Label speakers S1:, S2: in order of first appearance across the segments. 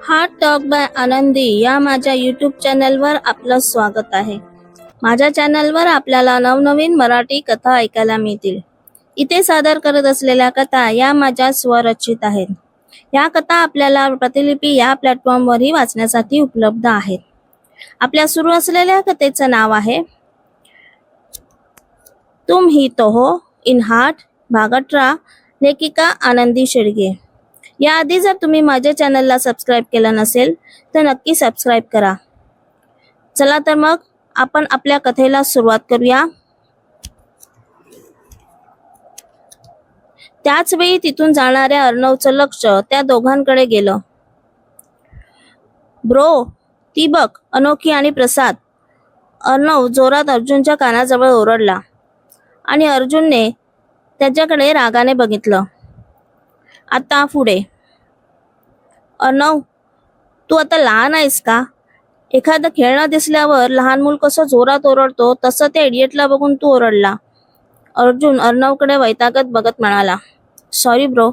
S1: Heart talk bye आनंदी या माझ्या यूट्यूब चॅनलवर आपलं स्वागत आहे. माझ्या चॅनलवर आपल्याला नवनवीन मराठी कथा ऐकायला मिळतील. इथे सादर करत असलेल्या कथा या माझ्या स्वरचित आहेत. या कथा आपल्याला प्रतिलिपी या प्लॅटफॉर्मवरही वाचण्यासाठी उपलब्ध आहेत. आपल्या सुरू असलेल्या कथेचं नाव आहे तुम ही तो हो इन हार्ट, भाग 18, लेखिका आनंदी शेडगे. याआधी जर तुम्ही माझ्या चॅनलला सबस्क्राईब केलं नसेल तर नक्की सबस्क्राईब करा. चला तर मग आपण आपल्या कथेला सुरुवात करूया. त्याच वेळी तिथून जाणाऱ्या अर्णवचं लक्ष त्या दोघांकडे गेलं. ब्रो, ती बघ, अनोखी आणि प्रसाद. अर्णव जोरात अर्जुनच्या कानाजवळ ओरडला आणि अर्जुनने त्याच्याकडे रागाने बघितलं. आता पुढे. अर्णव, तू आता लहान आहेस का? एखादं खेळणं दिसल्यावर लहान मूल कसं जोरात ओरडतो तसं त्या इडियटला बघून तू ओरडला. अर्जुन अर्णवकडे वैतागत बघत म्हणाला. Sorry bro.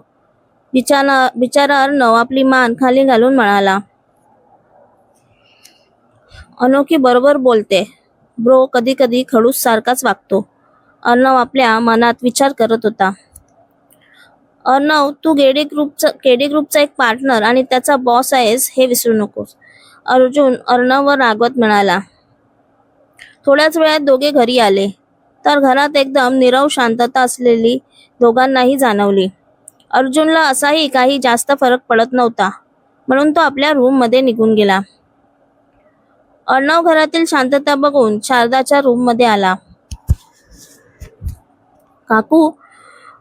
S1: बिचारा अर्णव आपली मान खाली घालून म्हणाला. अनोखी बरोबर बोलते. ब्रो कधी कधी खडूस सारखाच वागतो. अर्णव आपल्या मनात विचार करत होता. अर्णव, तू केडी ग्रुपचा एक पार्टनर आणि त्याचा बॉस आहेस हे विसरू नकोस. अर्जुन अर्णववर रागवत म्हणाला. थोड्याच वेळात दोघे घरी आले तर घरात एकदम नीरव शांतता असलेली दोघांनाही जाणवली. अर्जुनला असाही काही जास्त फरक पडत नव्हता, म्हणून तो आपल्या रूममध्ये निघून गेला. अर्णव घरातील शांतता बघून शारदाच्या रूममध्ये आला. काकू,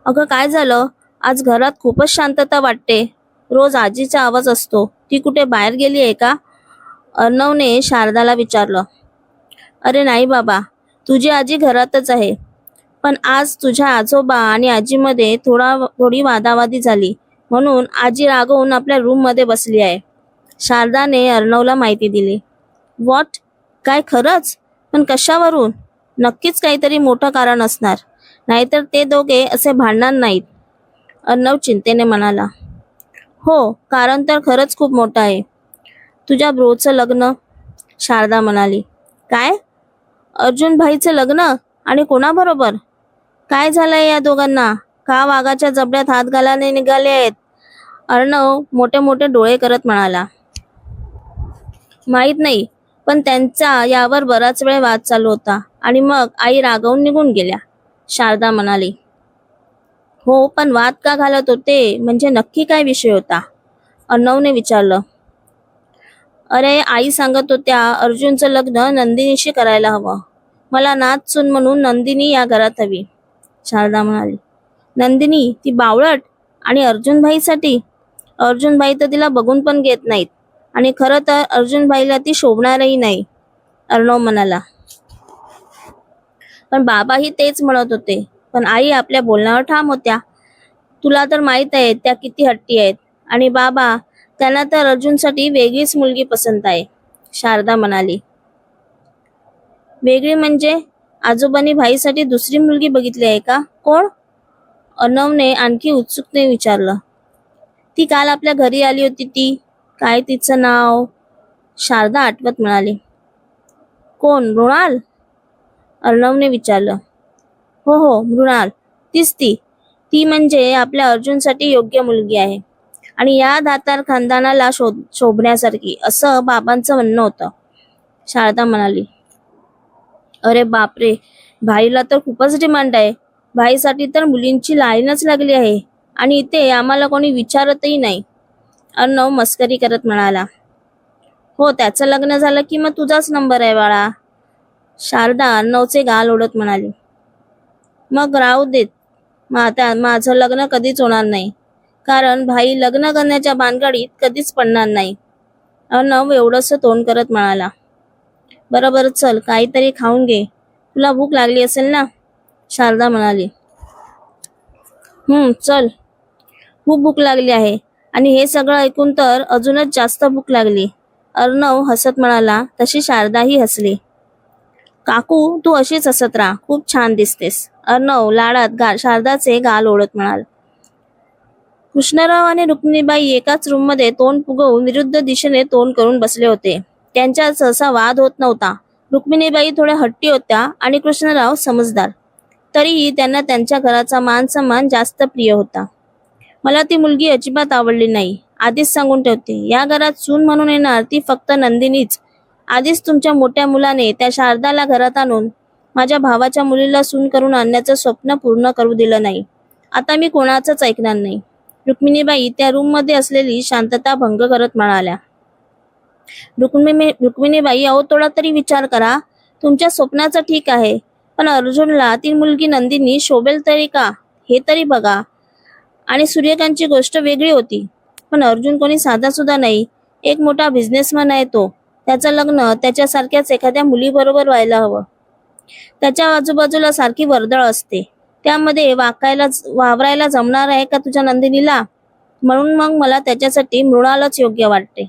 S1: अगं काय झालं? आज घरात खूपच शांतता वाटते. रोज आजीचा आवाज असतो, ती कुठे बाहेर गेली आहे का? अर्णवने शारदाला विचारलं. अरे नाही बाबा, तुझी आजी घरातच आहे. पण आज तुझ्या आजोबा आणि आजीमध्ये थोडी वादावादी झाली, म्हणून आजी रागवून आपल्या रूममध्ये बसली आहे. शारदाने अर्णवला माहिती दिली. व्हॉट? काय खरंच? पण कशावरून? नक्कीच काहीतरी मोठं कारण असणार, नाहीतर ते दोघे असे भांडणार नाहीत. अर्णव चिंतेने म्हणाला. हो, कारण तर खरंच खूप मोठं आहे. तुझ्या ब्रोचं लग्न. शारदा म्हणाली. काय? अर्जुन भाईचं लग्न? आणि कोणाबरोबर? काय झालंय या दोघांना? का वाघाच्या जबड्यात हात घालायला निघाले आहेत? अर्णव मोठे मोठे डोळे करत म्हणाला. माहित नाही, पण त्यांचा यावर बराच वेळ वाद चालू होता आणि मग आई रागावून निघून गेल्या. शारदा म्हणाली. हो, पण वाद का घालत होते? म्हणजे नक्की काय विषय होता? अर्णवने विचारलं. अरे, आई सांगत होत्या अर्जुनचं लग्न नंदिनीशी करायला हवं. मला नात सून म्हणून नंदिनी या घरात हवी. शारदा म्हणाली. नंदिनी, ती बावळट? आणि अर्जुन भाईसाठी? अर्जुन भाई तर तिला बघून पण घेत नाहीत, आणि खरं तर अर्जुन भाईला ती शोभणारही नाही. अर्णव म्हणाला. पण बाबाही तेच म्हणत होते, पण आई आपल्या बोलण्यावर ठाम होत्या. तुला तर माहित आहे त्या किती हट्टी आहेत, आणि बाबा, त्यांना तर अर्जुनसाठी वेगळीच मुलगी पसंत आहे. शारदा म्हणाली. वेगळी म्हणजे? आजोबांनी भाईसाठी दुसरी मुलगी बघितली आहे का? कोण? अर्णवने आणखी उत्सुकतेने विचारलं. ती काल आपल्या घरी आली होती ती. काय तिचं नाव? शारदा आठवत म्हणाली. कोण? मृणाल? अर्णवने विचारलं. हो हो, मृणाल. तीच ती. ती म्हणजे आपल्या अर्जुनसाठी योग्य मुलगी आहे, आणि या दातार खानदानाला शोभण्यासारखी, असं बाबांचं म्हणणं होतं. शारदा म्हणाली. अरे बापरे, भाईला तर खूपच डिमांड आहे. भाईसाठी तर मुलींची लाईनच लागली आहे, आणि इथे आम्हाला कोणी विचारतही नाही. अर्णव मस्करी करत म्हणाला. हो, त्याचं लग्न झालं की मग तुझाच नंबर आहे बाळा. शारदा अर्णवचे गाल ओढत म्हणाली. मग राहू देत. माझं लग्न कधीच होणार नाही, कारण भाई लग्न करण्याच्या भानगडीत कधीच पडणार नाही. अर्णव एवढंसं तोंड करत म्हणाला. बरोबर, चल काहीतरी खाऊन घे. तुला भूक लागली असेल ना? शारदा म्हणाली. चल. खूप भूक लागली आहे, आणि हे सगळं ऐकून तर अजूनच जास्त भूक लागली. अर्णव हसत म्हणाला. तशी शारदाही हसली. काकू, तू अशीच हसत राहा, खूप छान दिसतेस. अर्णव लाडात शारदाचे गाल ओढत म्हणाला. कृष्णराव आणि रुक्मिणीबाई एकाच रूममध्ये तोंड फुगवून विरुद्ध दिशेने तोंड करून बसले होते. त्यांच्यात सहसा वाद होत नव्हता. रुक्मिणीबाई थोड्या हट्टी होत्या आणि कृष्णराव समजदार. तरीही त्यांना त्यांच्या घराचा मान सन्मान जास्त प्रिय होता. मला ती मुलगी अजिबात आवडली नाही. आधीच सांगून ठेवते, या घरात सून म्हणून येणार ती फक्त नंदिनीच. आधीच तुमच्या मोठ्या मुलाने त्या शारदाला घरात आणून माझ्या भावाच्या मुलीला सून करून आणण्याचं स्वप्न पूर्ण करू दिलं नाही. आता मी कोणाचंच ऐकणार नाही. रुक्मिणीबाई त्या रूममध्ये असलेली शांतता भंग करत म्हणाल्या. रुक्मिणीबाई, अहो थोडा तरी विचार करा. तुमच्या स्वप्नाचं ठीक आहे, पण अर्जुनला ती मुलगी नंदिनी शोभेल तरी का, हे तरी बघा. आणि सूर्यकांतची गोष्ट वेगळी होती, पण अर्जुन कोणी साधा सुद्धा नाही. एक मोठा बिझनेसमॅन आहे तो. त्याचं लग्न त्याच्यासारख्याच एखाद्या मुलीबरोबर व्हायला हवं. त्याच्या आजूबाजूला सारखी वर्दळ असते. त्यामध्ये वावरायला जमणार आहे का तुझ्या नंदिनीला? म्हणून मग मला त्याच्यासाठी मृणालच योग्य वाटते.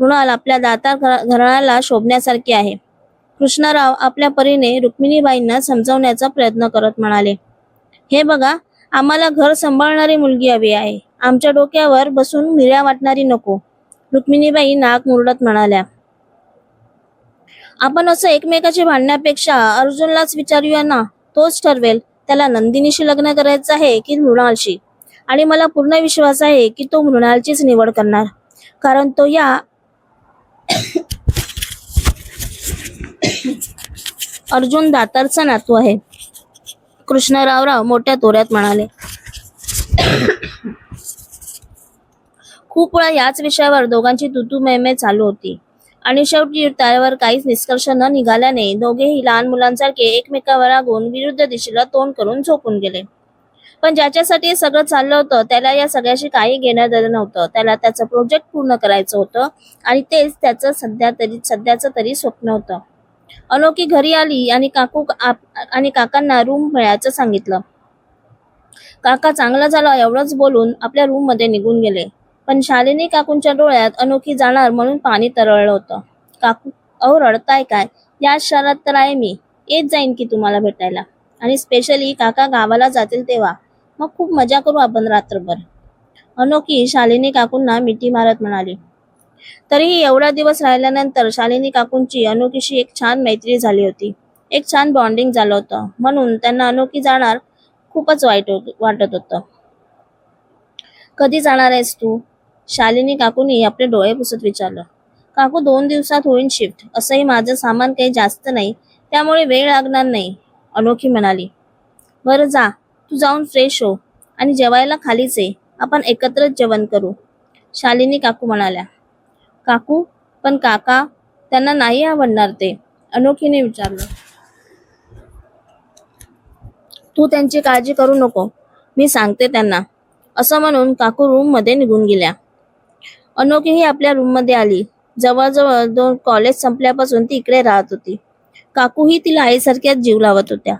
S1: मृणाल आपल्या दातार घराण्याला शोभण्यासारखी आहे. कृष्णराव आपल्या परीने रुक्मिणीबाईंना समजावण्याचा प्रयत्न करत म्हणाले. हे बघा, आम्हाला घर सांभाळणारी मुलगी हवी आहे. आमच्या डोक्यावर बसून मिऱ्या वाटणारी नको. रुक्मिणीबाई नाक मुरडत म्हणाल्या. आपण असं एकमेकाची भांडण्यापेक्षा अर्जुनलाच विचारूया ना. तोच ठरवेल त्याला नंदिनीशी लग्न करायचं आहे की मृणालशी. आणि मला पूर्ण विश्वास आहे की तो मृणालचीच निवड करणार, कारण तो या अर्जुन दातारचा नातू आहे. कृष्णरावराव मोठ्या तोऱ्यात म्हणाले. खूप वेळा याच विषयावर दोघांची तुतू मैमे चालू होती आणि शेवटी त्यावर काहीच निष्कर्ष न निघाल्याने दोघेही लहान मुलांसारखे एकमेकावर रागून विरुद्ध दिशेला तोंड करून झोपून गेले. पण ज्याच्यासाठी सगळं चाललं होतं त्याला या सगळ्याशी काही घेणं देणं नव्हतं. त्याला त्याचं प्रोजेक्ट पूर्ण करायचं होतं आणि तेच त्याचं सध्याचं तरी स्वप्न होतं. अनोखी घरी आली आणि काकांना रूम मिळायचं सांगितलं. काका चांगला झाला एवढंच बोलून आपल्या रूम मध्ये निघून गेले. पण शालिनी काकूंच्या डोळ्यात अनोखी जाणार म्हणून पाणी तरळलं होतं. काकू, अहो रडताय काय? या शहरात तर आहे मी. येत जाईन की तुम्हाला भेटायला. आणि स्पेशली काका गावाला जातील तेव्हा. मग खूप मजा करू आपण रात्रभर. अनोखी शालिनी काकूंना मिठी मारत म्हणाली. तरीही एवढा दिवस राहिल्यानंतर शालिनी काकूंची अनोखीशी एक छान मैत्री झाली होती. एक छान बॉन्डिंग झालं होतं. म्हणून त्यांना अनोखी जाणार खूपच वाटत होतं. कधी जाणार आहेस तू? शालिनी काकूंनी आपले डोळे पुसत विचारलं. काकू, 2 दिवसात होईन शिफ्ट. असंही माझं सामान काही जास्त नाही, त्यामुळे वेळ लागणार नाही, अनोखी म्हणाली. बरं जा, तू जाऊन फ्रेश हो आणि जेवायला खालीच ये. आपण एकत्रच जेवण करू, शालिनी काकू म्हणाल्या. काकू, पण काका, त्यांना नाही आवडणार ते, अनोखीने विचारलं. तू त्यांची काळजी करू नको, मी सांगते त्यांना, असं म्हणून काकू रूम मध्ये निघून गेल्या. अनोखीही आपल्या रूम मध्ये आली. जवळजवळ 2 कॉलेज संपल्यापासून ती इकडे राहत होती. काकूही तिला आईसारख्याच जीव लावत होत्या.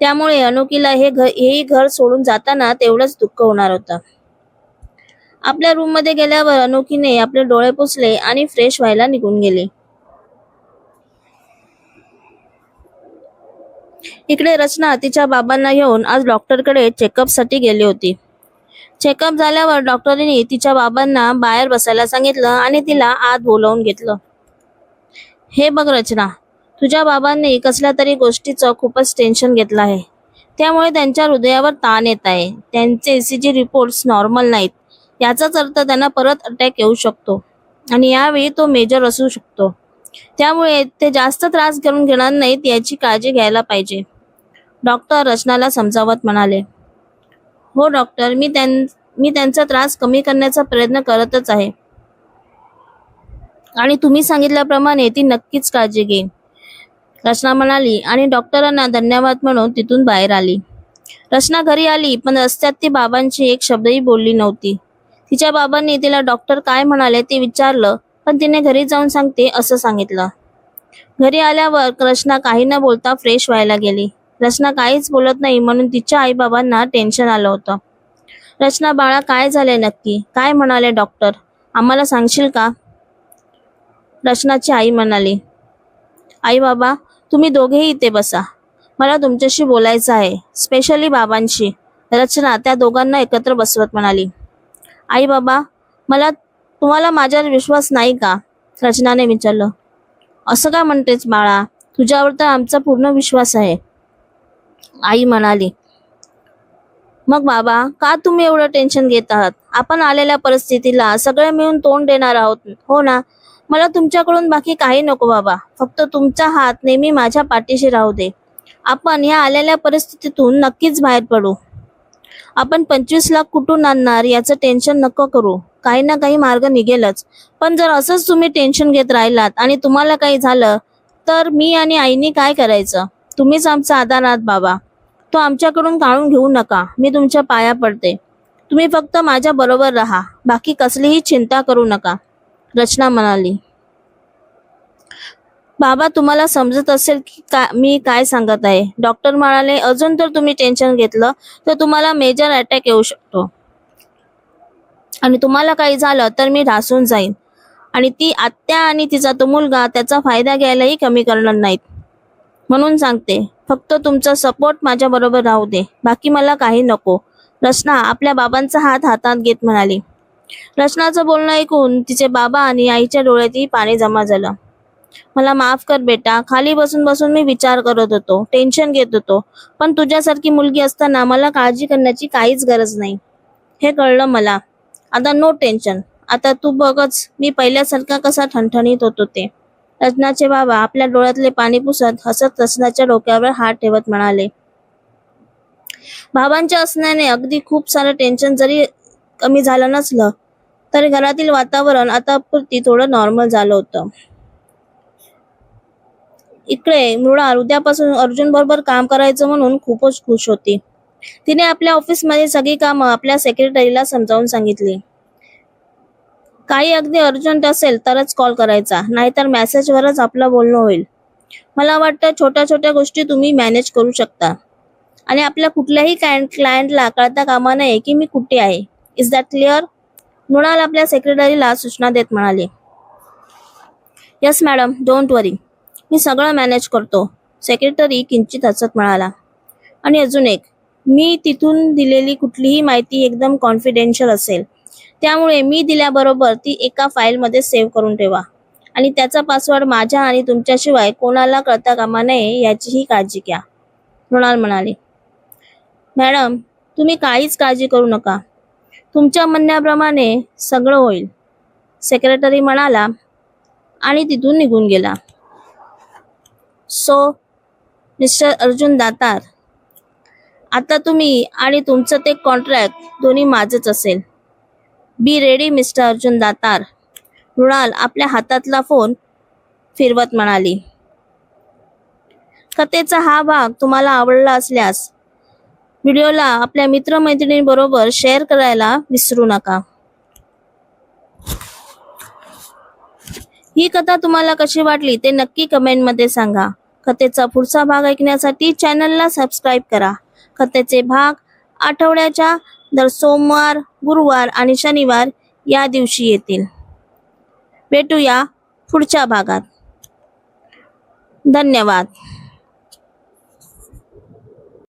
S1: त्यामुळे अनोखीला हेही घर सोडून जाताना तेवढंच दुःख होणार होतं. आपल्या रूम मध्ये गेल्यावर अनोखीने आपले डोळे पुसले आणि फ्रेश व्हायला निघून गेली. इकडे रचना तिच्या बाबांना घेऊन आज डॉक्टरकडे चेकअप साठी गेली होती. चेकअप झाल्यावर डॉक्टरीने तिच्या बाबांना बाहेर बसायला सांगितलं आणि तिला आत बोलावून घेतलं. हे बघ रचना, तुझ्या बाबांनी कसल्या तरी गोष्टीचं खूपच टेन्शन घेतलं आहे. त्यामुळे त्यांच्या हृदयावर ताण येत आहे. त्यांचे ECG रिपोर्ट्स नॉर्मल नाहीत. याचाच अर्थ त्यांना परत अटॅक येऊ शकतो आणि यावेळी तो मेजर असू शकतो. त्यामुळे ते जास्त त्रास करून घेणार नाहीत याची काळजी घ्यायला पाहिजे, डॉक्टर रचनाला समजावत म्हणाले. हो डॉक्टर, मी त्यांचा त्रास कमी करण्याचा प्रयत्न करतच आहे आणि तुम्ही सांगितल्याप्रमाणे ती नक्कीच काळजी घेईन, रचना म्हणाली आणि डॉक्टरांना धन्यवाद म्हणून तिथून बाहेर आली. रचना घरी आली, पण रस्त्यात ती बाबांची एक शब्दही बोलली नव्हती. तिच्या बाबांनी तिला डॉक्टर काय म्हणाले ते विचारलं, पण तिने घरी जाऊन सांगते असं सांगितलं. घरी आल्यावर रचना काही न बोलता फ्रेश व्हायला गेली. रचना काहीच बोलत नाही म्हणून तिच्या आई बाबांना टेन्शन आलं होतं. रचना, बाळा काय झाले नक्की? काय म्हणाले डॉक्टर? आम्हाला सांगशील का? रचनाची आई म्हणाली. आई बाबा, तुम्ही दोघेही इथे बसा. मला तुमच्याशी बोलायचं आहे, स्पेशली बाबांशी. रचना त्या दोघांना एकत्र बसवत म्हणाली. आई बाबा, तुम्हाला माझ्यावर विश्वास नाही का? रचनाने विचारलं. असं का म्हणतेस बाळा? तुझ्यावर तर आमचा पूर्ण विश्वास आहे, आई म्हणाली. मग बाबा, का तुम्ही एवढं टेन्शन घेत आहात? आपण आलेल्या परिस्थितीला सगळे मिळून तोंड देणार आहोत, हो ना? मला तुमच्याकडून बाकी काही नको बाबा. फक्त तुमचा हात नेहमी माझ्या पाठीशी राहू दे. आपण ह्या आलेल्या परिस्थितीतून नक्कीच बाहेर पडू. आपण 25 लाख कुठून आणणार याचं टेन्शन नको करू. काही ना काही मार्ग निघेलच. पण जर असंच तुम्ही टेन्शन घेत राहिलात आणि तुम्हाला काही झालं तर मी आणि आईने काय करायचं? तुम्हीच आमचा आधार आहात बाबा. तो आमच्याकडून काढून घेऊ नका. मी तुमच्या पाया पडते. तुम्ही फक्त माझ्या बरोबर राहा. बाकी कसलीही चिंता करू नका, रचना म्हणाली. बाबा, तुम्हाला समजत असेल की मी काय सांगत आहे? डॉक्टर म्हणाले, अजून जर तुम्ही टेन्शन घेतलं तर तुम्हाला मेजर अटॅक येऊ शकतो आणि तुम्हाला काही झालं तर मी ढासून जाईन आणि ती आत्या आणि तिचा तो मुलगा त्याचा फायदा घ्यायलाही कमी करणार नाहीत. म्हणून सांगते, फक्त तुमचा सपोर्ट माझ्या बरोबर राहू दे. बाकी मला काही नको, रचना आपल्या बाबांचा हात हातात घेत म्हणाली. रचनाचं बोलणं ऐकून तिचे बाबा आणि आईच्या डोळ्यातही पाणी जमा झालं. मला माफ कर बेटा. खाली बसून बसून मी विचार करत होतो, टेन्शन घेत होतो. पण तुझ्यासारखी मुलगी असताना मला काळजी करण्याची काहीच गरज नाही, हे कळलं मला. आता नो टेन्शन. आता तू बघच मी पहिल्यासारखा कसा ठणठणीत होतो ते. रचनाचे बाबा आपल्या डोळ्यातले पाणी पुसत हसत रचनाच्या डोक्यावर हात ठेवत म्हणाले. बाबांच्या असण्याने अगदी खूप सारं टेन्शन जरी कमी झालं नसलं तरी घरातील वातावरण आतापुरती थोडं नॉर्मल झालं होतं. इकडे मृणाल उद्यापासून अर्जुन बरोबर काम करायचं म्हणून खूपच खुश होती. तिने आपल्या ऑफिसमध्ये सगळी कामं आपल्या सेक्रेटरीला समजावून सांगितली. काही अगदी अर्जंट असेल तरच कॉल करायचा, नाहीतर मेसेजवरच आपलं बोलणं होईल. मला वाटतं छोट्या छोट्या गोष्टी तुम्ही मॅनेज करू शकता आणि आपल्या कुठल्याही क्लायंटला कळता कामा नये की मी कुठे आहे. Is that clear? मृणाल आपल्या सेक्रेटरीला सूचना देत म्हणाली. येस मॅडम, डोंट वरी. मी सगळं मॅनेज करतो, सेक्रेटरी किंचित हसत म्हणाला. आणि अजून एक, मी तिथून दिलेली कुठलीही माहिती एकदम कॉन्फिडेन्शियल असेल, त्यामुळे मी दिल्याबरोबर ती एका फाईलमध्ये सेव्ह करून ठेवा आणि त्याचा पासवर्ड माझ्या आणि तुमच्याशिवाय कोणाला कळता कामा नये याचीही काळजी घ्या, मृणाल म्हणाली. मॅडम, तुम्ही काहीच काळजी करू नका. तुमच्या म्हणण्याप्रमाणे सगळं होईल, सेक्रेटरी म्हणाला आणि तिथून निघून गेला. सो मिस्टर अर्जुन दातार, आता तुम्ही आणि तुमचं ते कॉन्ट्रॅक्ट दोन्ही माझंच असेल. Be ready mister Arjun Datar, Mrunal आपल्या हातातला फोन फिरवत म्हणाली. कथेचा हा भाग तुम्हाला आवडला असल्यास व्हिडिओला आपल्या मित्रमैत्रिणींबरोबर शेअर करायला विसरू नका. ही कथा तुम्हाला कशी वाटली ते नक्की कमेंटमध्ये सांगा. कथेचा पुढचा भाग ऐकण्यासाठी चॅनलला सबस्क्राईब करा. कथेचे भाग आठवड्याच्या दर सोमवार, गुरुवार आणि शनिवार या दिवशी येतील. भेटूया पुढच्या भागात. धन्यवाद.